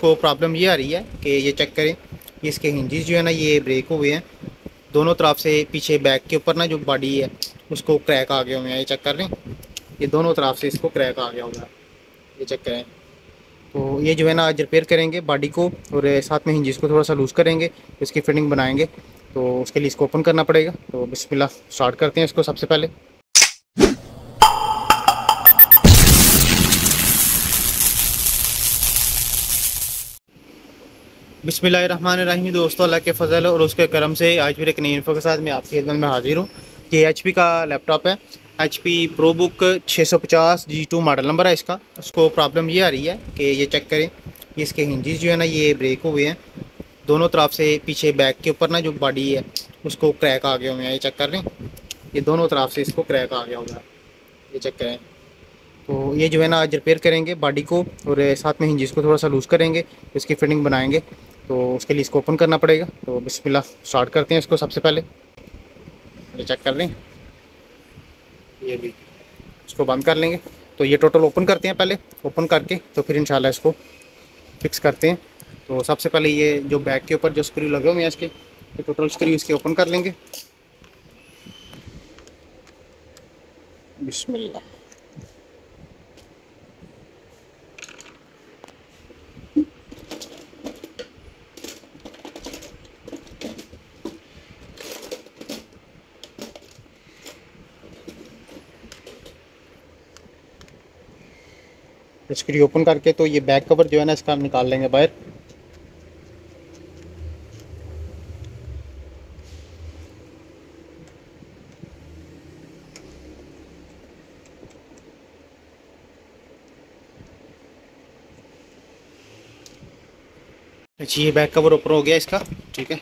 इसको प्रॉब्लम ये आ रही है कि ये चेक करें, ये इसके हिंजेस जो है ना ये ब्रेक हुए हैं दोनों तरफ से। पीछे बैक के ऊपर ना जो बॉडी है उसको क्रैक आ गए हुए हैं, ये चेक कर रहे हैं, ये दोनों तरफ से इसको क्रैक आ गया हुआ है, ये चेक करें। तो ये जो है ना आज रिपेयर करेंगे बॉडी को और साथ में हिंजेस को थोड़ा सा लूज़ करेंगे, इसकी फिटिंग बनाएंगे। तो उसके लिए इसको ओपन करना पड़ेगा। तो बिस्मिल्लाह स्टार्ट करते हैं इसको। सबसे पहले बिस्मिल्लाहिर्रहमानिर्रहीम। दोस्तों, अल्लाह के फजल और उसके करम से आज फिर एक नई इन्फो के साथ मैं आपकी खिदमत में हाजिर हूँ। ये HP का लैपटॉप है, HP ProBook 650 G2 model number है इसका। उसको प्रॉब्लम ये आ रही है कि ये चेक करें, ये इसके हिंजेस जो है ना ये ब्रेक हुए हैं दोनों तरफ से। पीछे बैक के ऊपर ना जो बॉडी है उसको क्रैक आ गए हुए हैं, ये चेक कर रहे हैं, ये दोनों तरफ से इसको क्रैक आ गया हुआ है, ये चेक करें। तो ये जो है ना आज रिपेयर करेंगे बॉडी को और साथ में हिंजेस को थोड़ा सा लूज़ करेंगे, इसकी फिटिंग बनाएंगे। तो उसके लिए इसको ओपन करना पड़ेगा। तो बिस्मिल्लाह स्टार्ट करते हैं इसको। सबसे पहले ये चेक कर लें, ये भी इसको बंद कर लेंगे। तो ये टोटल ओपन करते हैं पहले, ओपन करके तो फिर इंशाल्लाह इसको फिक्स करते हैं। तो सबसे पहले ये जो बैक के ऊपर जो स्क्रू लगे हुए हैं इसके, ये टोटल स्क्रू इसके ओपन कर लेंगे। बिस्मिल्लाह। स्क्रू ओपन करके तो ये बैक कवर जो है ना इसका निकाल लेंगे बाहर। अच्छा, ये बैक कवर ओपन हो गया इसका, ठीक है।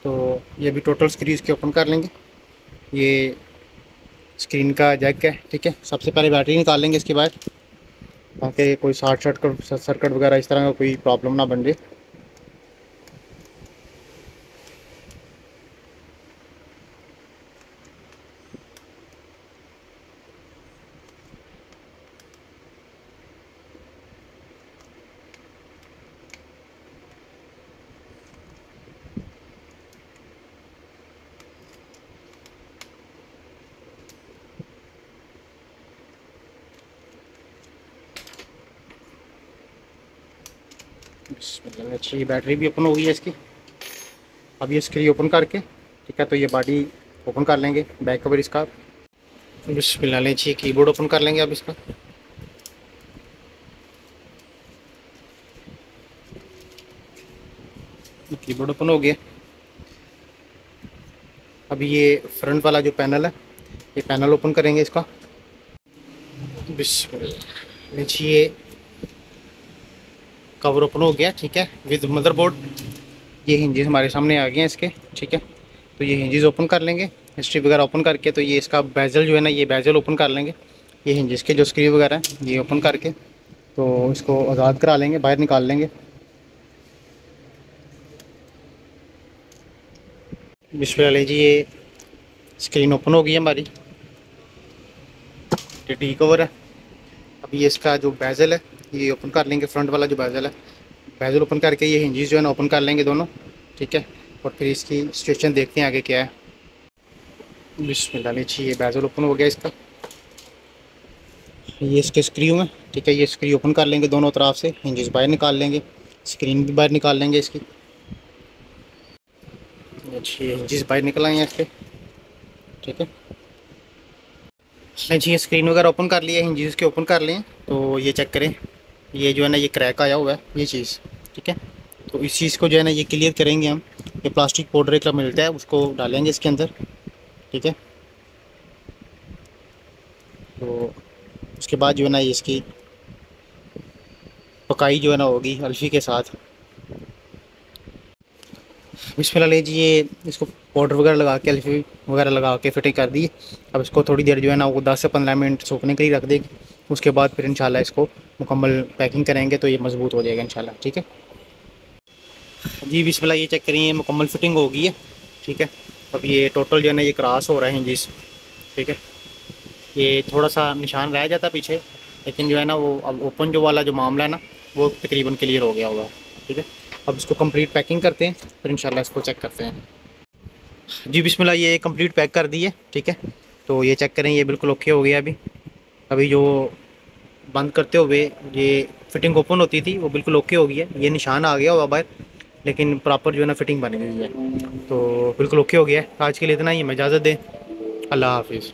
तो ये भी टोटल स्क्रू इसके ओपन कर लेंगे। ये स्क्रीन का जैक है, ठीक है। सबसे पहले बैटरी निकाल लेंगे इसके बाद, ताकि कोई शॉर्ट सर्किट वगैरह इस तरह का कोई प्रॉब्लम ना बन जाए। अच्छी बैटरी भी ओपन हो गई है इसकी। अब ये स्क्रू ओपन करके, ठीक है, तो ये बॉडी ओपन कर लेंगे, बैक कवर इसका। बिस्मिल्लाह, अच्छी कीबोर्ड ओपन कर लेंगे अब इसका। कीबोर्ड ओपन हो गया। अब ये फ्रंट वाला जो पैनल है, ये पैनल ओपन करेंगे इसका। बिस्मिल्लाह, ये कवर ओपन हो गया, ठीक है, विद मदरबोर्ड। ये हिंजेस हमारे सामने आ गए हैं इसके, ठीक है। तो ये हिंजेस ओपन कर लेंगे, हिस्ट्री वगैरह ओपन करके। तो ये इसका बेजल जो है ना ये बेजल ओपन कर लेंगे। ये हिंजेस के जो स्क्रू वगैरह हैं ये ओपन करके तो इसको आज़ाद करा लेंगे, बाहर निकाल लेंगे। बिस्मिल्लाह जी, ये स्क्रीन ओपन हो गई है हमारी, ये टी कवर है। अब ये इसका जो बेजल है ये ओपन कर लेंगे, फ्रंट वाला जो बेजल है, बेजल ओपन करके ये हिंजेस जो है ना ओपन कर लेंगे दोनों, ठीक है। और फिर इसकी सिचुएशन देखते हैं आगे क्या है। बिस्मिल्लाह, लीजिए ये बेजल ओपन हो गया इसका। ये इसके स्क्रू हैं, ठीक है। ये स्क्रू ओपन कर लेंगे दोनों तरफ से, हिंजेस बाहर निकाल लेंगे, स्क्रीन भी बाहर निकाल लेंगे इसकी। अच्छी हिंजेस बाहर निकल आए हैं इसके, ठीक है। जी, ये स्क्रीन वगैरह ओपन कर लिया, हिंजेस के ओपन कर लिए। तो ये चेक करें, ये जो है ना ये क्रैक आया हुआ है ये चीज़, ठीक है। तो इस चीज़ को जो है ना ये क्लियर करेंगे हम। ये प्लास्टिक पाउडर का मिलता है, उसको डालेंगे इसके अंदर, ठीक है। तो उसके बाद जो है ना ये इसकी पकाई जो है ना होगी अल्फ़ी के साथ। बिस्मिल्लाह, लीजिए ये इसको पाउडर वगैरह लगा के अल्फ़ी वगैरह लगा के फिटिंग कर दी। अब इसको थोड़ी देर जो है ना वो 10 से 15 मिनट सूखने के लिए रख देगी। उसके बाद फिर इंशाल्लाह इसको मुकम्मल पैकिंग करेंगे तो ये मज़बूत हो जाएगा इंशाल्लाह, ठीक है जी। बिस्मिल्लाह, ये चेक करिए मुकम्मल फिटिंग हो गई है, ठीक है। अब ये टोटल जो है ना ये क्रॉस हो रहा है हिंजेस, ठीक है। ये थोड़ा सा निशान रह जाता पीछे, लेकिन जो है ना वो अब ओपन जो वाला जो मामला है ना वो तकरीबन क्लियर हो गया होगा। ठीक है, अब इसको कंप्लीट पैकिंग करते हैं, फिर इंशाल्लाह इसको चेक करते हैं। जी बिस्मिल्लाह, ये कंप्लीट पैक कर दी है। ठीक है, तो ये चेक करें, ये बिल्कुल ओके हो गया। अभी अभी जो बंद करते हुए ये फिटिंग ओपन होती थी वो बिल्कुल ओके हो गई है। ये निशान आ गया होगा बाहर, लेकिन प्रॉपर जो है ना फिटिंग बन गई है, तो बिल्कुल ओके हो गया है। आज के लिए इतना ही, मैं इजाज़त दें। अल्लाह हाफिज़।